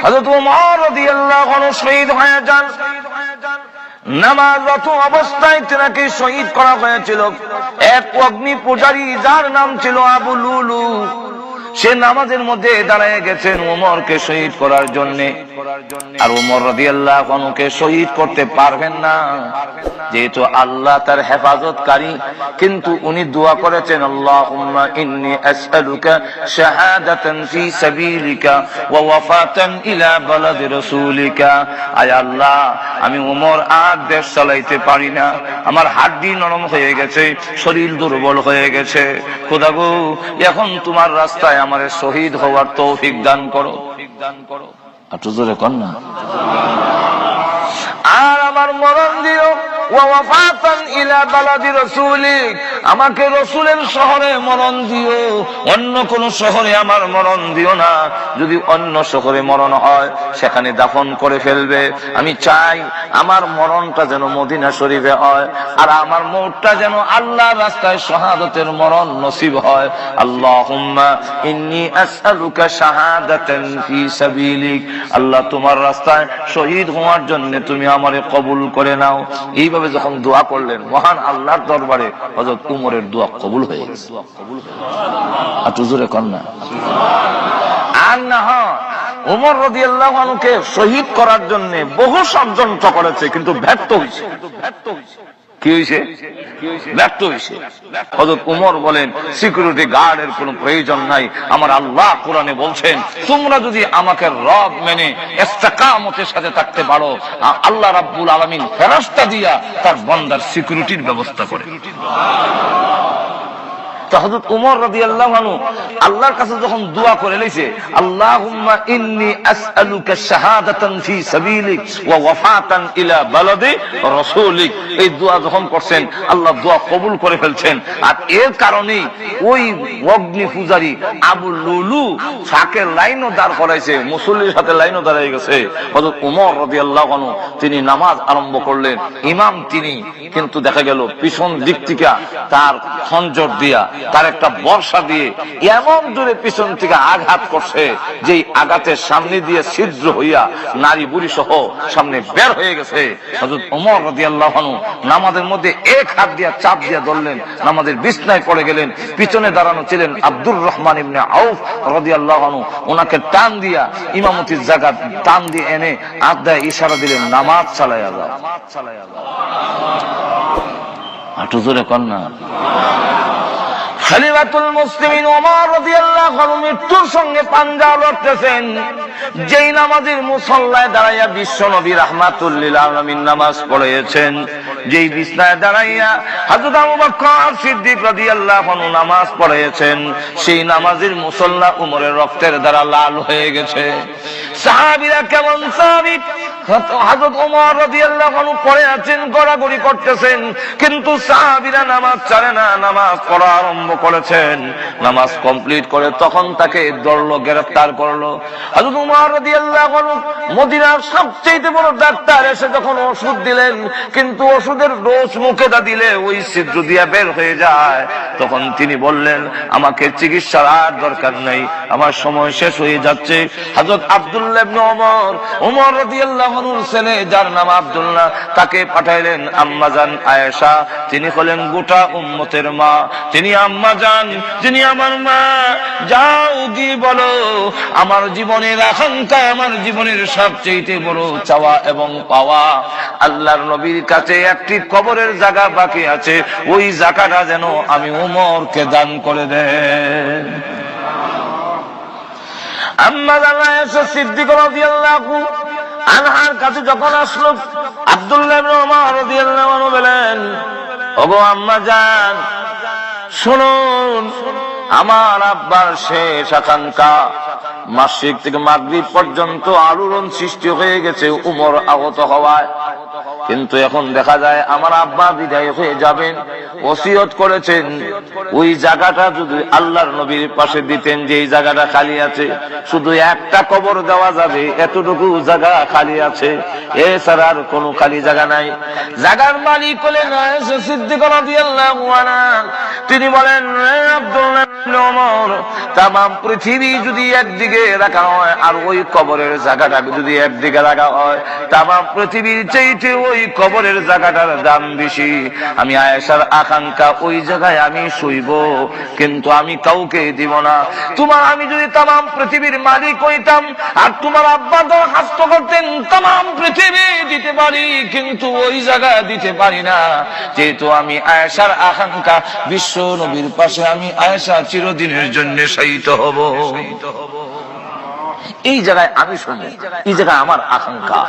হযরত ওমর রাদিয়াল্লাহু আনহু শহীদ হয়ে যান। নামাজরত অবস্থায় তাকে শহীদ করা হয়েছিল এক অগ্নি পূজারী, যার নাম ছিল আবু লুলু। সে নামাজের মধ্যে দাঁড়িয়ে গেছেন ওমরকে শহীদ করার জন্য। আর ওমর রাদিয়াল্লাহু আনহুকে শহীদ করতে পারবেন না, যেহেতু আল্লাহ তার হেফাজতকারী। কিন্তু উনি দোয়া করেছেন, আল্লাহুম্মা ইন্নী আসআলুকা শাহাদাতান ফি সাবিলিকা ওয়া ওয়াফাতান ইলা বালাদি রাসূলিকা। আয় আল্লাহ, আমি ওমর আর দেশ চালাইতে পারি না, আমার হাড্ডি নরম হয়ে গেছে, শরীর দুর্বল হয়ে গেছে। খোদা গো, এখন তোমার রাস্তায় আমারে শহীদ হওয়ার তৌফিক দান করো। একটু জোরে কর না। আর আমার মরণ দিও, ওয়া ওয়াফাতান ইলা বালাদি রাসূলিক, আমাকে রাসূলের শহরে মরণ দিও, অন্য কোন শহরে আমার মরণ দিও না। যদি অন্য শহরে মরণ হয় সেখানে দাফন করে ফেলবে। আমি চাই আমার মরণটা যেন মদিনা শরীফে হয়, আর আমার মওতটা যেন আল্লাহর রাস্তায় শাহাদাতের মরণ নসিব হয়। আল্লাহুম্মা ইন্নী আসআলুকা শাহাদাতান ফি সাবিলিক, আল্লাহ তোমার রাস্তায় শহীদ হওয়ার জন্য তুমি আমারে কবুল করে নাও। এইভাবে যখন দোয়া করলেন, মহান আল্লাহর দরবারে হযরত উমরের দোয়া কবুল হয়ে গেছে। আর জোরে কর না। আর না হয় ওমর রাদিয়াল্লাহু আনহুকে শহীদ করার জন্য বহু ষড়যন্ত্র করেছে, কিন্তু ব্যর্থ হয়েছে। কি হয়েছে? ব্যর্থ হয়েছে। হযরত উমর বলেন, সিকিউরিটি গার্ডের কোনো প্রয়োজন নাই। আমার আল্লাহ কোরআনে বলছেন, তোমরা যদি আমাকে রব মেনে ইস্তেকামতের সাথে থাকতে পারো, আল্লাহ রাব্বুল আলামিন ফেরেশতা দিয়া তার বান্দার সিকিউরিটির ব্যবস্থা করে। হযরত উমর রাদিয়াল্লাহু আনহু আল্লাহর কাছে যখন দোয়া করে লইছে, আল্লাহুম্মা ইন্নী আসআলুকা শাহাদাতান ফি সাবিলিক ওয়া ওয়াফাতান ইলা বালাদি রাসূলিক, এই দোয়া যখন করছেন আল্লাহ দোয়া কবুল করে ফেলছেন। আর এর কারণেই ওই অগ্নি পূজারী আবু লুলু ফাঁকের লাইনও দাঁড় করাইছে, মুসল্লির সাথে লাইনও দাঁড়িয়ে গেছে। হযরত উমর রাদিয়াল্লাহু আনহু তিনি নামাজ আরম্ভ করলেন, ইমাম তিনি, কিন্তু দেখা গেল পিছন দিক থেকে তার খঞ্জর দিয়া, তার একটা বর্ষা দিয়ে এমন জোরে পিছন থেকে আঘাত করছে, যে আঘাতের সামনে দিয়ে ছিদ্র হইয়া নারী বুড়ি সহ সামনে বের হয়ে গেছে। হযরত ওমর রাদিয়াল্লাহু আনহু নামাজের মধ্যে এক হাত দিয়া চাপ দিয়া ধরলেন, নামাজের বিছনায় পড়ে গেলেন। পিছনে দাঁড়ানো ছিলেন আব্দুর রহমান ইবনে আউফ রাদিয়াল্লাহু আনহু, ওনাকে টান দিয়া ইমামতির জায়গা টান দিয়ে এনে আদায় ইশারা দিলেন, নামাজ চালায়া যাও। একটু জোরে কর না। খলিফাতুল মুসলিমিন ওমর রাদিয়াল্লাহু আনহু মৃত্যুর সঙ্গে পাঞ্জা লড়তেছেন। যেই নামাজের মুসল্লায় দাঁড়াইয়া বিশ্বনবী রাহমাতুল লিল আলামিন নামাজ পড়িয়েছেন, যেই বিছনায় দাঁড়াইয়া হযরত আবু বকর সিদ্দিক রাদিয়াল্লাহু আনহু নামাজ পড়িয়েছেন, সেই নামাজের মুসল্লা উমরের রক্তের দ্বারা লাল হয়ে গেছে। সাহাবীরা কেমন সাহাবী, হযরত ওমর রাদিয়াল্লাহু আনহু পড়ে আছেন, গড়াগড়ি করতেছেন, কিন্তু সাহাবীরা নামাজ ছাড়ে না, নামাজ পড়া আরম্ভ করেছেন। নামাজ কমপ্লিট করে তখন তাকে ধরলো, গ্রেফতার করলো। হযরত ওমর রাদিয়াল্লাহু আনহু মদিনার সবচেয়ে বড় ডাক্তার এসে যখন ওষুধ দিলেন, কিন্তু ওষুধের ডোজ মুখে দিলে ওই ছিদ্র দিয়ে বের হয়ে যায়, তখন তিনি বললেন, আমাকে চিকিৎসার আর দরকার নেই, আমার সময় শেষ হয়ে যাচ্ছে। হযরত আব্দুল্লাহ ইবনে ওমর রাদিয়াল্লাহু আনহুর ছেলে, যার নাম আব্দুল্লাহ, তাকে পাঠাইলেন আম্মা জান আয়েশা। তিনি হলেন গোটা উম্মতের মা, তিনি আম্মা জান, তিনি আমার মা। যাও গিয়ে বলো, আমার জীবনের আকাঙ্ক্ষা, আমার জীবনের সবচেয়ে বড় চাওয়া এবং পাওয়া, আল্লাহর নবীর কাছে একটি কবরের জায়গা বাকি আছে, ওই জায়গাটা যেন আমি ওমরকে দান করে দেন। আম্মা জান আয়েশা সিদ্দিকা রাদিয়াল্লাহু আনহার কাছে যখন আসলো, আব্দুল্লাহ ইবনে ওমর রাদিয়াল্লাহু আনহু বলেন, ওগো আম্মা জান, শুনুন, আমার আব্বার শেষ আকাঙ্ক্ষা, মাসিক থেকে মাগরিব পর্যন্ত আলোড়ন সৃষ্টি হয়ে গেছে উমর আহত হওয়ায়, কিন্তু এখন দেখা যায় আমার আব্বা বিদায় হয়ে যাবেন, ওসিয়ত করেছেন ওই জায়গাটা যদি আল্লাহর নবীর পাশে দিতেন, যে এই জায়গাটা খালি আছে, শুধু একটা কবর দেওয়া যাবে, এতটুকু জায়গা খালি আছে, এছাড়া আর কোনো খালি জায়গা নাই। জায়গার মালিক হলেন আয়েশা সিদ্দিকা রাদিয়াল্লাহু আনহা। তিনি বলেন, আব্দুল্লাহ তামাম পৃথিবী যদি একদিকে রাখা হয় আর ওই কবরের জায়গাটা যদি একদিকে রাখা হয়, তামাম পৃথিবীর চাইতে ওই কবরের জায়গাটার দাম বেশি। আমি আয়েশার আকাঙ্ক্ষা ওই জায়গায় আমি শুইব, কিন্তু আমি কাউকে দিব না। তোমার আমি যদি তামাম পৃথিবীর মালিক হইতাম আর তোমার আব্বা দরখাস্ত করতেন তামাম পৃথিবী দিতে পারি, কিন্তু ওই জায়গা দিতে পারি না, যেহেতু আমি আয়েশার আকাঙ্ক্ষা বিশ্ব নবীর পাশে আমি আয়েশা চিরদিনের জন্য শায়িত হব। এই জায়গায় আমি শুনি, এই জায়গায় আমার আকাঙ্ক্ষা।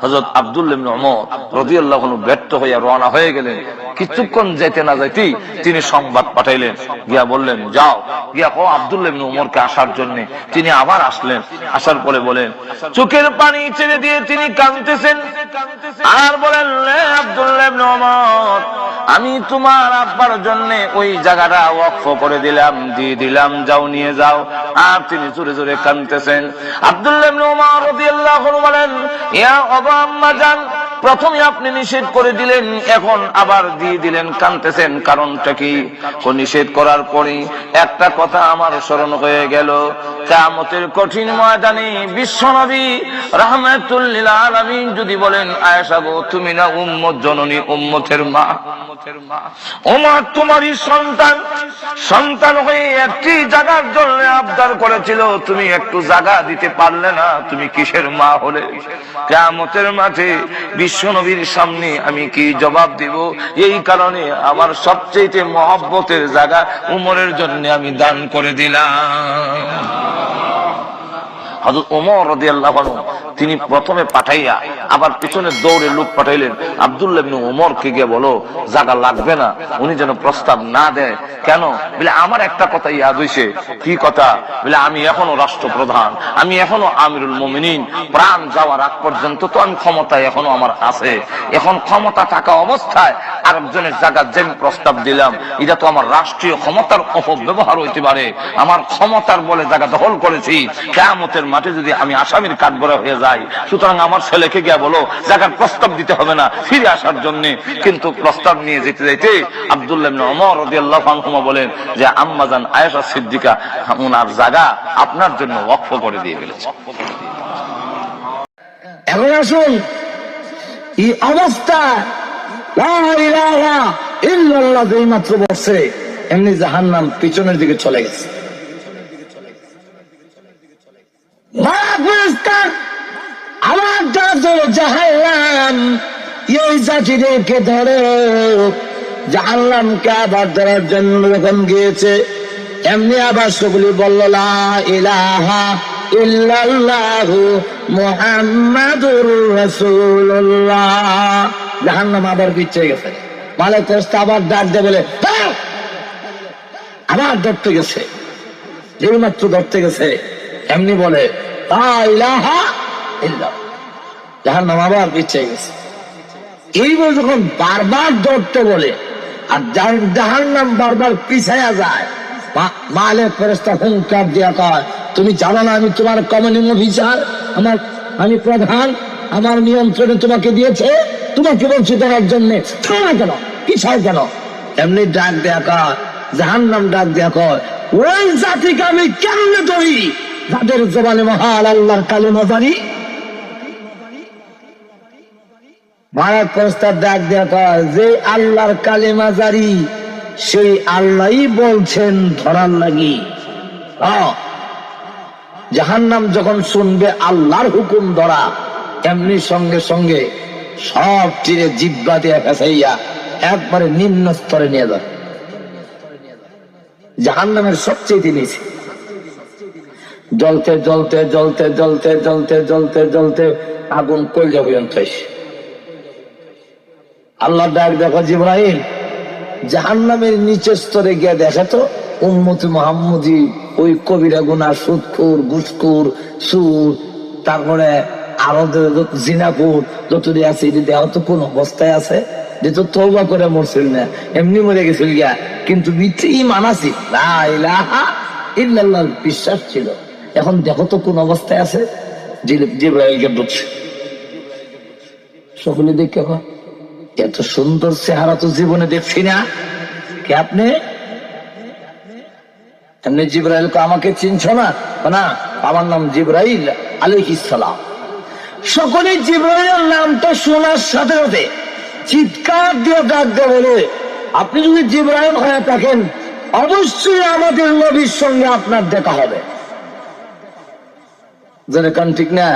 হযরত আব্দুল্লাহ ইবনে ওমর রাদিয়াল্লাহু আনহু ব্যর্থ হইয়া রওনা হয়ে গেলেন। কিছুক্ষণ যেতে না যেতেই তিনি সংবাদ পাঠাইলেন, গিয়া বললেন যাও গিয়া কও আব্দুল্লাহ ইবনে ওমরকে আসার জন্য। তিনি আবার আসলেন, আসার পরে বলেন, চোখের পানি ছেড়ে দিয়ে তিনি কাঁদতেছেন আর বলেন, আব্দুল্লাহ ইবনে ওমর, আমি তোমার আব্বার জন্য ওই জায়গাটা ওয়াকফ করে দিলাম, দিয়ে দিলাম, যাও নিয়ে যাও। আর তিনি জোরে জোরে কাঁদতেছেন। আব্দুল্লাহ ইবনে ওমর রাদিয়াল্লাহু আনহু বলেন, ইয়া আবা আম্মা জান, প্রথমে আপনি নিষেধ করে দিলেন, এখন আবার দিয়ে দিলেন, কাঁদতেছেন, কারণটা কি? ও নিষেধ করার পরে একটা কথা আমার স্মরণ হয়ে গেল, কিয়ামতের কঠিন ময়দানে বিশ্বনবী রাহমাতুল লিল আলামিন যদি বলেন, আয়েশা গো তুমি না উম্মত জননী, উম্মতের মা, ওমর তোমারই সন্তান, সন্তান হয়ে একটি জায়গার জন্য আবদার করেছিল, তুমি একটু জায়গা দিতে পারলে না, তুমি কিসের মা হলে? কিয়ামতের মাঠে বিশ্বনবীর সামনে আমি কি জবাব দিব? এই কারণে আমার সবচেয়ে মহব্বতের জায়গা উমরের জন্য আমি দান করে দিলাম। হযরত ওমর রাদিয়াল্লাহু আনহু তিনি প্রথমে পাঠাইয়া আবার পিছনে দৌড়ে লোক পাঠাইলেন, আব্দুল্লাহ ইবনে ওমরকে গিয়ে বলো জায়গা লাগবে না, উনি যেন প্রস্তাব না দেয়। কেন? বলে আমার একটা কথা ইয়াদ হইছে। কি কথা? বলে আমি এখনো রাষ্ট্রপ্রধান, আমি এখনো আমিরুল মুমিনিন, প্রাণ যাওয়ার আগ পর্যন্ত তো আমি ক্ষমতায় এখনো আমার আছে। এখন ক্ষমতা থাকা অবস্থায় আরেকজনের জায়গা যে প্রস্তাব দিলাম, এটা তো আমার রাষ্ট্রীয় ক্ষমতার অপব্যবহার হইতে পারে। আমার ক্ষমতার বলে জায়গা দখল করেছি, কিয়ামতের মাঠে যদি আমি আসামির কাঠগড়া হয়ে যাই, সুতরাং আমার ছেলেকে গিয়া বলো জায়গার প্রস্তাব দিতে হবে না, ফিরে আসার জন্য। কিন্তু প্রস্তাব নিয়ে যেতে যেতে আব্দুল্লাহ ইবনে ওমর রাদিয়াল্লাহু আনহু বলেন যে আম্মা জান আয়েশা সিদ্দিকা ওনার জায়গা আপনার জন্য ওয়াকফ করে দিয়ে গেলেছে। এখন আসুন, এই অবস্থা লা ইলাহা ইল্লাল্লাহ যেই মাত্র বলছে, এমনি জাহান্নাম পিছনের দিকে চলে গেছে। আমার জাহান্নাম এই জাতিদেরকে ধরে, জাহান্নামকে আবার ধরার জন্য যখন গিয়েছে, এমনি আবার সেগুলি বলল লা ইলাহা ইল্লাল্লাহু মুহাম্মাদুর রাসূলুল্লাহ। জাহান্নাম আবার পিছিয়ে গেছে। মালিক ফেরেশতা আবার ডাক দিয়ে বলে, আবার ধরতে গেছে। যেই মাত্র ধরতে গেছে এমনি বলে লা ইলাহা ইল্লাল্লাহ। জাহান্নাম আবার পিছিয়ে গেছে। এইবার যখন বারবার ধরতে বলে আর জাহান্নাম বারবার পিছায়া যায়, মালিক ফেরেশতা হুঙ্কার দিয়া কয়, তুমি জানো না আমি তোমার কমিউনিং অফিসার, আমি প্রধান, আমার নিয়ন্ত্রণে তোমাকে দিয়েছে, তোমাকে বলছি ধরার জন্য, থামা কেন, পিছায় কেন? এমনি ডাক দেয়া কয়, জাহান্নাম ডাক দেয়া কয়, ওই জাতিকে আমি কেমনে ধরি যাদের জবানে মহান আল্লাহর কালিমা জানি? মালিক ফেরেশতা ডাক দেয়া কয়, যে আল্লাহর কালিমা জারি সেই আল্লাহই বলছেন ধরার লাগি। জাহান্নাম যখন শুনবে আল্লাহর হুকুম ধরা, এমনি সঙ্গে সঙ্গে সব তীরে জিহ্বা দিয়ে ফেসাইয়া একবারে নিম্ন স্তরে নিয়ে যাবে। জাহান্নামের সবচেয়ে নিচে জ্বলতে জ্বলতে জ্বলতে জ্বলতে জ্বলতে জ্বলতে জ্বলতে আগুন কইলা পর্যন্ত এসে আল্লাহ ডাক দেখো জিবরাইল, জাহান্নামের নিচের স্তরে গিয়ে দেখে তো উম্মতে মুহাম্মদী ওই কবিরা গুনাহ, সুদখোর, ঘুষখোর, সুর, তারপরে আরো জিনাখোর যতটি আছে, এটি দেহ তো কোন অবস্থায় আছে যে তো তওবা করে মরছিল না, এমনি মরে গেছিল গিয়া, কিন্তু ভিতরে ঈমান আছে, লা ইলাহা ইল্লাল্লাহ বিশ্বাস ছিল। এখন দেখো তো কোন অবস্থায় আছে। জিবরাইলকে বলছে, সকলে দেখে এত সুন্দর চেহারা তো জীবনে দেখছি না। কে আপনি? এমনি জিবরাইলকে আমাকে চিনছো না? না, আমার নাম জিবরাইল আলাইহিস সালাম। সকলে জিবরাইলের নামটা শোনার সাথে সাথে চিৎকার দিয়ে ডাক দিয়ে বলে, আপনি যদি জিবরাইল হয়ে থাকেন অবশ্যই আমাদের নবীর সঙ্গে আপনার দেখা হবে। জেনে কান ঠিক না?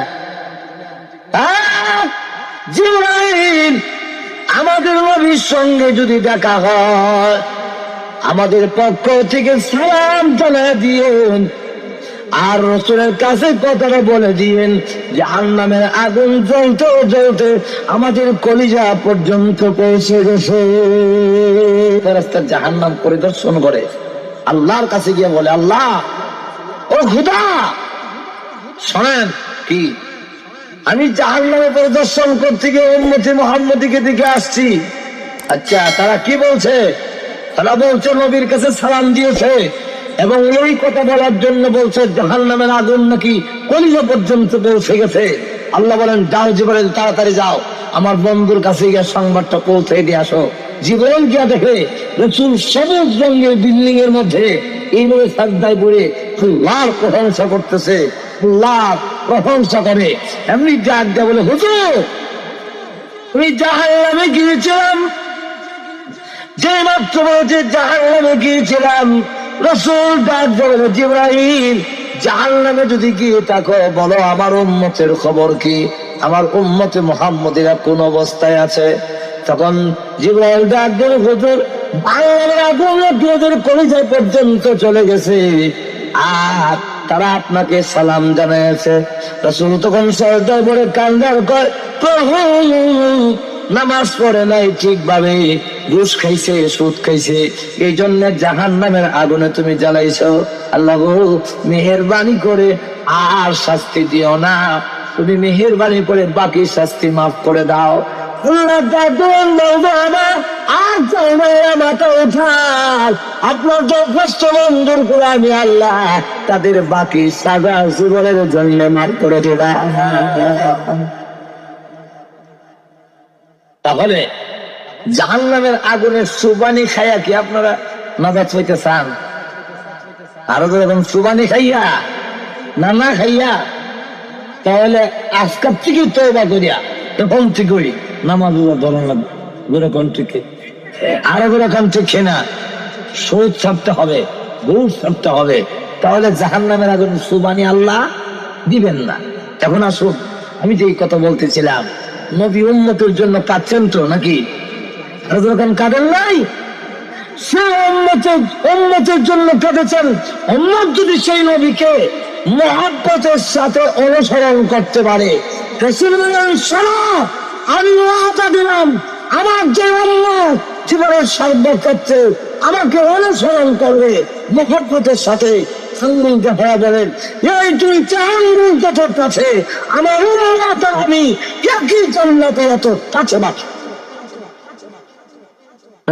জিবরাইল, আমাদের নবীর সঙ্গে যদি দেখা হয় আমাদের পক্ষ থেকে সালাম জানিয়ে দিয়েন, আর রাসূলের কাছে কথাটা বলে দিয়েন জাহান্নামের আগুন জ্বলতে জ্বলতে আমাদের কলিজা পর্যন্ত পৌঁছে গেছে। ফেরেশতা জাহান্নাম পরিদর্শন করে আল্লাহর কাছে গিয়ে বলে, আল্লাহ ও খোদা শোনেন, কি আমি জাহান্নামে পরিদর্শন করতে গিয়ে উম্মতে মুহাম্মদীকে দিকে আসছি। আচ্ছা, তারা কি বলছে? তারা বলছে নবীর কাছে সালাম দিয়েছে এবং এই কথা বলার জন্য বলছে জাহান্নামের আগুন নাকি কলিজা পর্যন্ত পৌঁছে গেছে। আল্লাহ বলেন, যাও জিবরাইল, তাড়াতাড়ি যাও, আমার বন্ধুর কাছে গিয়ে সংবাদটা পৌঁছে দিয়ে আসো। জিবরাইল গিয়া দেখে রাসূল সবুজ রঙের বিল্ডিং এর মধ্যে এইভাবে সাজদায় পড়ে আল্লাহর প্রশংসা করতেছে, আল্লাহর প্রশংসা করে। এমনি ডাক দেয়া বলে, হুজুর আমি জাহান্নামে গিয়েছিলাম, যে মাত্র বলেছে জাহান্নামে গিয়েছিলাম, রাসূল ডাক দেয়া বলে, জিবরাইল জাহান্নামে যদি গিয়ে থাকো বলো আমার উম্মতের খবর কি, আমার উম্মতে মুহাম্মদীরা কোন অবস্থায় আছে? তখন জিবরাইল ডাক দেবে, হুজুর জাহান্নামের আগুন ওদের কলিজা পর্যন্ত চলে গেছে আর তারা আপনাকে সালাম জানিয়েছে। রাসূল তখন সাজদায় পড়ে কান্দার কয়, প্রভু নামাজ পড়ে নাই ঠিকভাবে, ঘুষ খাইছে, সুদ খাইছে, এই জন্য জাহান্নামের আগুনে তুমি জ্বালাইছো। আল্লাহ গো মেহেরবানি করে আর শাস্তি দিও না, তুমি মেহেরবানি করে বাকি শাস্তি মাফ করে দাও। আপনার যথেষ্ট মঞ্জুর করে আমি আল্লাহ তাদের বাকি সাজা জীবনের জন্য মাফ করে দিলাম। তাহলে জাহান্নামের আগুনের সুবানি খাইয়া কি আপনারা নাজাত হইতে চান? আরো যখন সুবানি খাইয়া না খাইয়া, তাহলে আজকাল থেকে তওবা করিয়া তখন ঠিকই নামাজ ধরা লাগবে, কোন ঠিক আরো কোন ঠিক না, সুদ ছাড়তে হবে, ঘুষ ছাড়তে হবে, তাহলে জাহান্নামের আগুন সুবানি আল্লাহ দিবেন না। এখন আসুন, আমি যে কথা বলতেছিলাম, নবী উম্মতের জন্য কাঁদছেন তো নাকি? কাঁদেন নাই? সে উম্মতের জন্য কেঁদেছেন। উম্মত যদি সেই নবীকে মহব্বতের সাথে অনুসরণ করতে পারে, আমি ওয়াদা দিলাম আমার যে উম্মত জীবনের সর্বক্ষেত্রে আমাকে অনুসরণ করবে মহব্বতের সাথে, আঙ্গুল দেখা বলেন, এই তুই আঙ্গুল তোর কাছে আমার উম্মত আমি একই জান্নাতে এত কাছে বাকি।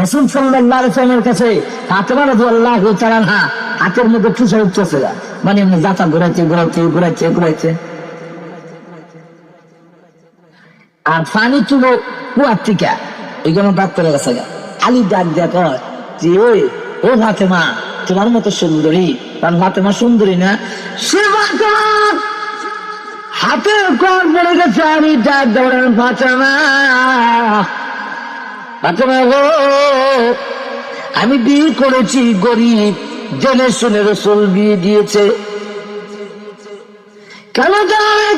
রাসূল সাল্লাল্লাহু আলাইহি ওয়াসাল্লামের কাছে ফাতেমা রাদিয়াল্লাহু তাআলা আনহা হাতের মধ্যে ঠুসা উঠতেছে, মানে এমনি জাতা ঘুরাইছে আর পানি তুলো কুয়ার থেকে এইগুলো ডাক্তারের কাছে আলী ডাক দেয়া কয় যে ওই ও ফাতেমা তোমার মতো সুন্দরী, কারণ ফাতেমা সুন্দরী না, সে হাতের কর পড়ে গেছে। আমি ডাক দেওয়ার ফাতেমা, ফাতেমা গো আমি বিয়ে করেছি গরিব, জেনে শুনে রাসূল বিয়ে দিয়েছে। কেন জানেন?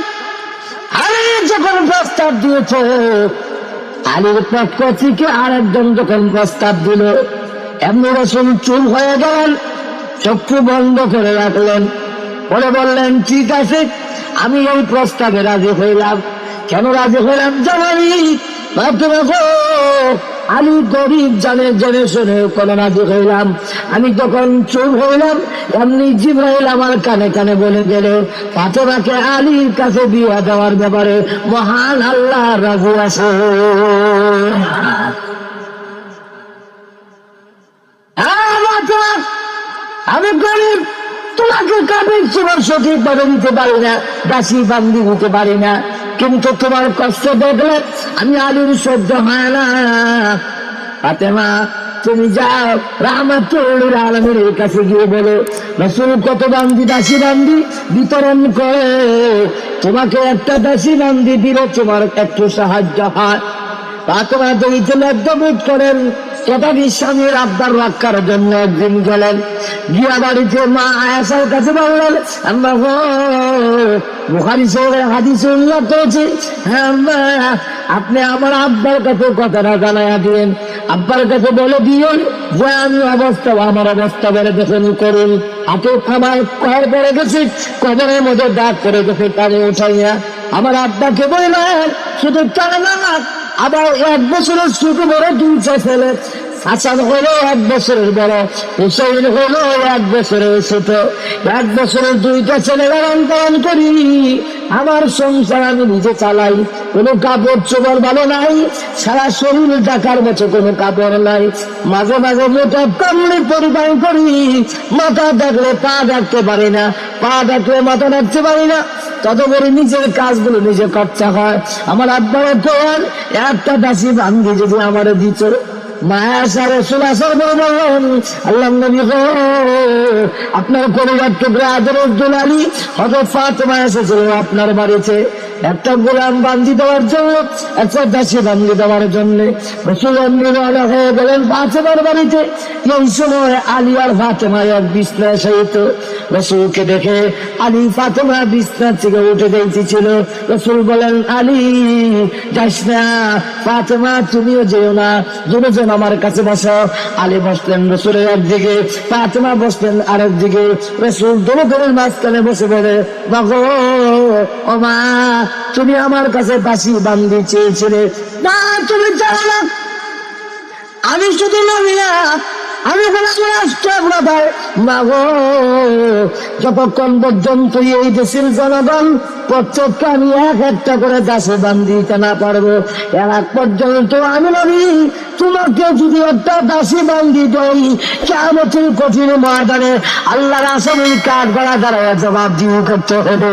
আরে যখন প্রস্তাব দিয়েছে, আলীর পক্ষ থেকে আরেকজন যখন প্রস্তাব দিল, এমনি রাসূল চুপ হয়ে গেলেন, চক্ষু বন্ধ করে রাখলেন, পরে বললেন ঠিক আছে আমি এই প্রস্তাবে রাজি হইলাম। কেন রাজি হইলাম জানি? আলী গরিব জেনে শুনে কোন রাজি হইলাম। আমি যখন চুপ হইলাম, এমনি জিবরাইল আমার কানে কানে বলে গেল ফাতেমাকে আলীর কাছে বিয়ে দেওয়ার ব্যাপারে মহান আল্লাহ রাজি আছে। আমি গরিব, তোমাকে কাবির তোমার সঠিকভাবে দিতে পারি না, দাসী বান্দি দিতে পারি না, কিন্তু তোমার কষ্ট দেখলে আমি আলীর সহ্য হয় না। ফাতেমা তুমি যাও রাহমাতুল আলামিনের কাছে গিয়ে বলো রাসূল কত বান্দি দাসী বান্দি বিতরণ করে, তোমাকে একটা দাসী বান্দি দিলে তোমার একটু সাহায্য হয়। ফাতেমা দইতে লজ্জাবোধ করেন, কথাটি স্বামীর আবদার রক্ষার জন্য একদিন গেলেন, গিয়া বাড়িতে মা আয়েশার কাছে বললেন, আম্মা গো, বুখারী শরীফে হাদিসে উল্লেখ করেছে, হ্যাঁ আম্মা, আপনি আমার আব্বার কাছে কথাটা জানাইয়া দিলেন, আব্বার কাছে বলে দিও যে আমি আমার অবস্থা বেড়ে দেখেন করুন, হাতে খামায় কর পড়ে গেছে, কবরের মধ্যে দাগ পড়ে গেছে, তারে উঠাইয়া আমার আব্বাকে বললেন, শুধু তারা না, আবার 1 বছরের ছোট বড় 2 ছেলে, হাসান হলো 1 বছরের বড়, হুসাইন হলো 1 বছরের ছোট, 1 বছরের 2টা ছেলে লালন পালন করি, আমার সংসার আমি নিজে চালাই, কোনো কাপড় চোপড় ভালো নাই, সারা শরীর ঢাকার মতো কোনো কাপড় নাই, মাঝে মাঝে মোটা কামড়ে পরিধান করি, মাথা ডাকলে পা ডাকতে পারি না, পা ডাকলে মাথা ডাকতে পারি না, ততপরে নিজের কাজগুলো নিজে করতে হয়। আমার আব্বারা তো একটা দাসী বান্দি যদি আমার দিত, মায়া সারে সুলাসর বলবেন, আল্লাহ নবী গো, আপনার পরিবার টুকরা আদরের দুলালি হযরত ফাতেমা এসেছিল আপনার বাড়িতে একটা গোলাম বান্দি দেওয়ার জন্য, একটা দাসী বান্দি দেওয়ার জন্য। রাসূল রওনা হয়ে গেলেন ফাতেমার বাড়িতে। এই সময় আলী আর ফাতেমা এক বিছনায় শয়িত। রাসূলকে দেখে আলী ফাতেমা বিছনা থেকে উঠে দিয়েছিল। রাসূল বলেন, আলী যাস না, ফাতেমা তুমিও যেও না, দুজন আমার কাছে বসো। আলী বসলেন রাসূলের একদিকে, ফাতেমা বসলেন আরেক দিকে। রাসূল দুজনের মাঝখানে বসে বলে, মাগো ও মা, তুমি আমার কাছে দাসী বান্দি চেয়েছিলে, না তুমি জানো না, আমি শুধু নবী না, আমি মাগো, যতক্ষণ পর্যন্ত এই দেশের জনগণ প্রত্যেককে আমি একটা করে দাসে বান্দিতে না পারবো, এর আগ পর্যন্ত আমি নবী তোমাকে যদি একটা দাসী বান্দি দেই, কিয়ামতের কঠিন ময়দানে আল্লাহর আসামির কাঠ গড়া দাঁড়ায় জবাব দিয়ে করতে হবে।